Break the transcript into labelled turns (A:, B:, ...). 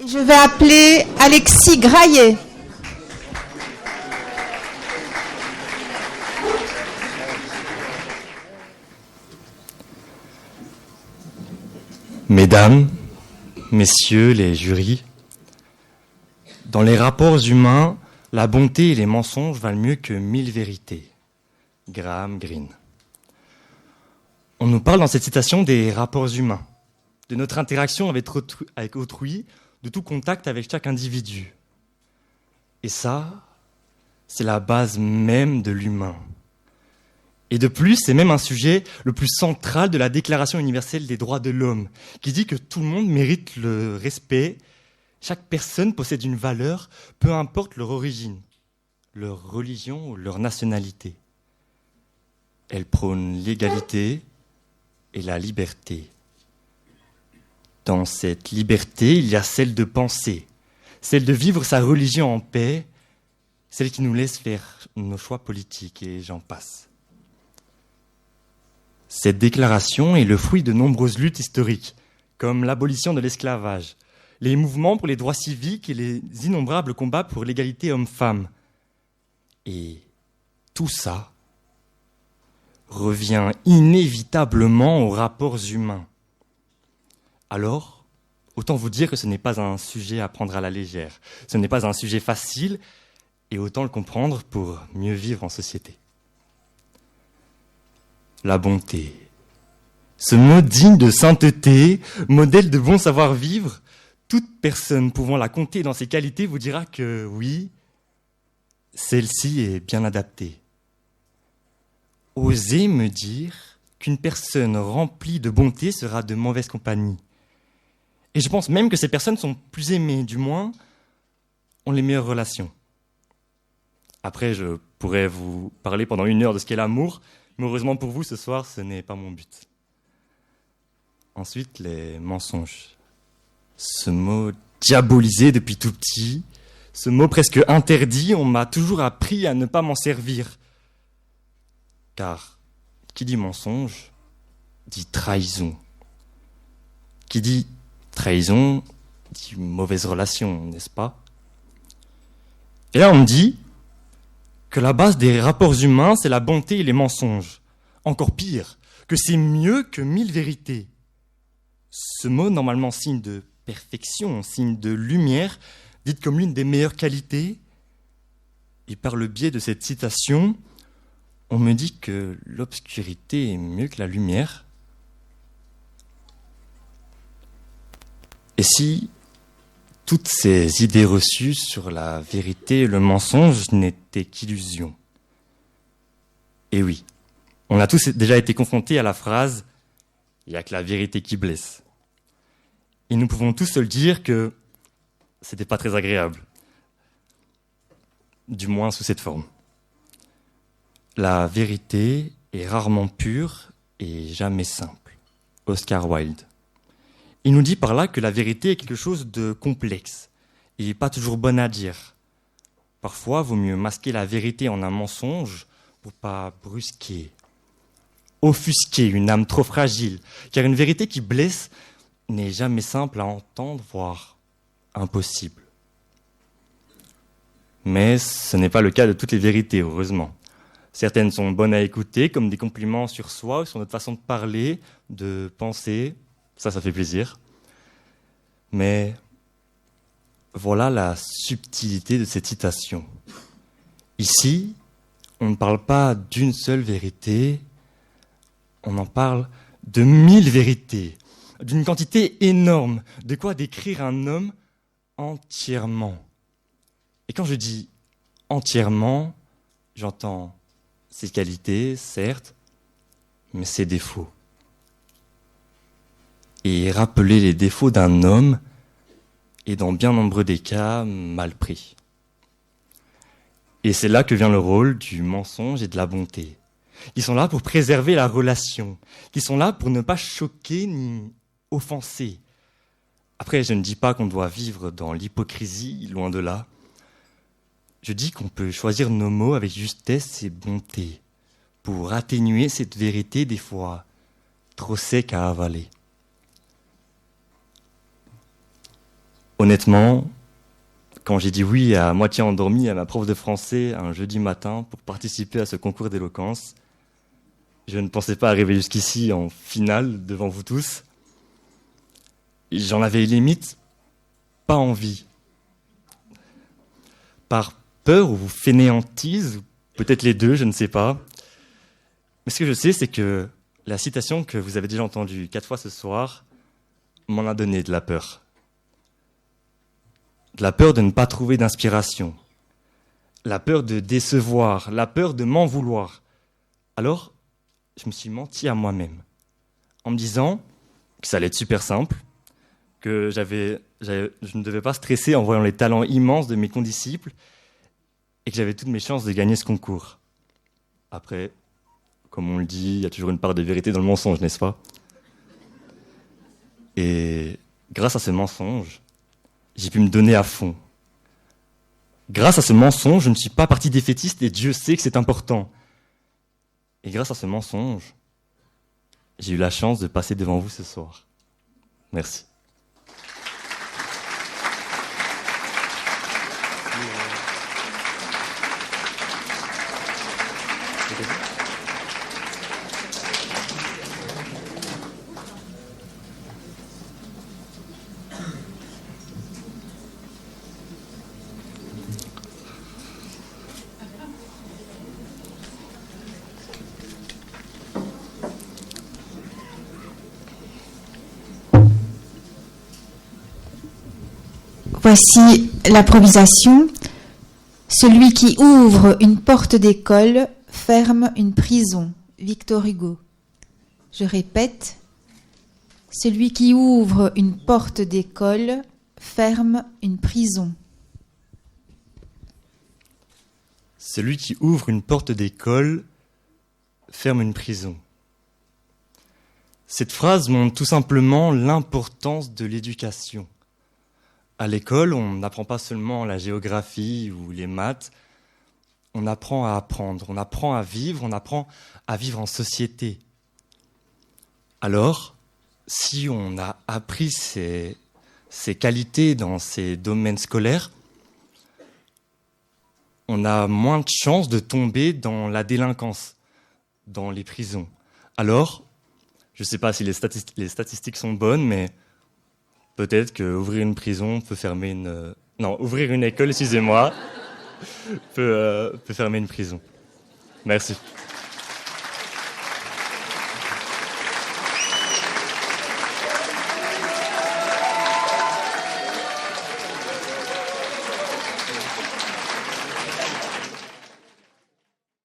A: Je vais appeler Alexis Graillet.
B: Mesdames, messieurs les jurys, dans les rapports humains, la bonté et les mensonges valent mieux que 1000 vérités. Graham Greene. On nous parle dans cette citation des rapports humains, de notre interaction avec autrui, de tout contact avec chaque individu. Et ça, c'est la base même de l'humain. Et de plus, c'est même un sujet le plus central de la Déclaration universelle des droits de l'homme, qui dit que tout le monde mérite le respect. Chaque personne possède une valeur, peu importe leur origine, leur religion ou leur nationalité. Elle prône l'égalité et la liberté. Dans cette liberté, il y a celle de penser, celle de vivre sa religion en paix, celle qui nous laisse faire nos choix politiques, et j'en passe. Cette déclaration est le fruit de nombreuses luttes historiques, comme l'abolition de l'esclavage, les mouvements pour les droits civiques et les innombrables combats pour l'égalité homme-femme. Et tout ça revient inévitablement aux rapports humains. Alors, autant vous dire que ce n'est pas un sujet à prendre à la légère, ce n'est pas un sujet facile, et autant le comprendre pour mieux vivre en société. La bonté. Ce mot digne de sainteté, modèle de bon savoir-vivre, toute personne pouvant la compter dans ses qualités vous dira que oui, celle-ci est bien adaptée. Osez me dire qu'une personne remplie de bonté sera de mauvaise compagnie. Et je pense même que ces personnes sont plus aimées, du moins, ont les meilleures relations. Après, je pourrais vous parler pendant 1 heure de ce qu'est l'amour, mais heureusement pour vous, ce soir, ce n'est pas mon but. Ensuite, les mensonges. Ce mot diabolisé depuis tout petit, ce mot presque interdit, on m'a toujours appris à ne pas m'en servir. Car qui dit mensonge, dit trahison. Qui dit trahison, dit mauvaise relation, n'est-ce pas? Et là, on me dit que la base des rapports humains, c'est la bonté et les mensonges. Encore pire, que c'est mieux que 1000 vérités. Ce mot, normalement signe de perfection, signe de lumière, dite comme l'une des meilleures qualités. Et par le biais de cette citation, on me dit que l'obscurité est mieux que la lumière. Et si toutes ces idées reçues sur la vérité et le mensonge n'étaient qu'illusions? Et oui, on a tous déjà été confrontés à la phrase « il n'y a que la vérité qui blesse ». Et nous pouvons tous se le dire que c'était pas très agréable, du moins sous cette forme. La vérité est rarement pure et jamais simple. Oscar Wilde. Il nous dit par là que la vérité est quelque chose de complexe et pas toujours bonne à dire. Parfois, il vaut mieux masquer la vérité en un mensonge pour pas brusquer, offusquer une âme trop fragile, car une vérité qui blesse n'est jamais simple à entendre, voire impossible. Mais ce n'est pas le cas de toutes les vérités, heureusement. Certaines sont bonnes à écouter, comme des compliments sur soi, sur notre façon de parler, de penser. Ça fait plaisir. Mais voilà la subtilité de cette citation. Ici, on ne parle pas d'une seule vérité, on en parle de 1000 vérités, d'une quantité énorme, de quoi décrire un homme entièrement. Et quand je dis entièrement, j'entends ses qualités, certes, mais ses défauts. Et rappeler les défauts d'un homme est dans bien nombreux des cas mal pris. Et c'est là que vient le rôle du mensonge et de la bonté, qui sont là pour préserver la relation, qui sont là pour ne pas choquer ni offenser. Après, je ne dis pas qu'on doit vivre dans l'hypocrisie, loin de là. Je dis qu'on peut choisir nos mots avec justesse et bonté pour atténuer cette vérité des fois trop sec à avaler. Honnêtement, quand j'ai dit oui à moitié endormi à ma prof de français un jeudi matin pour participer à ce concours d'éloquence, je ne pensais pas arriver jusqu'ici en finale devant vous tous. J'en avais limite pas envie. Par peur ou fainéantise, ou peut-être les deux, je ne sais pas. Mais ce que je sais, c'est que la citation que vous avez déjà entendue 4 fois ce soir m'en a donné de la peur. De la peur de ne pas trouver d'inspiration. La peur de décevoir, la peur de m'en vouloir. Alors, je me suis menti à moi-même, en me disant que ça allait être super simple, que je ne devais pas stresser en voyant les talents immenses de mes condisciples et que j'avais toutes mes chances de gagner ce concours. Après, comme on le dit, il y a toujours une part de vérité dans le mensonge, n'est-ce pas? Et grâce à ce mensonge, j'ai pu me donner à fond. Grâce à ce mensonge, je ne suis pas parti défaitiste et Dieu sait que c'est important. Et grâce à ce mensonge, j'ai eu la chance de passer devant vous ce soir. Merci.
A: Voici l'improvisation. Celui qui ouvre une porte d'école ferme une prison. Victor Hugo. Je répète. Celui qui ouvre une porte d'école ferme une prison.
B: Celui qui ouvre une porte d'école ferme une prison. Cette phrase montre tout simplement l'importance de l'éducation. À l'école, on n'apprend pas seulement la géographie ou les maths, on apprend à apprendre, on apprend à vivre en société. Alors, si on a appris ces qualités dans ces domaines scolaires, on a moins de chances de tomber dans la délinquance, dans les prisons. Alors, je ne sais pas si les statistiques sont bonnes, mais peut-être qu'ouvrir une prison peut fermer une... Non, ouvrir une école, excusez-moi, peut fermer une prison. Merci.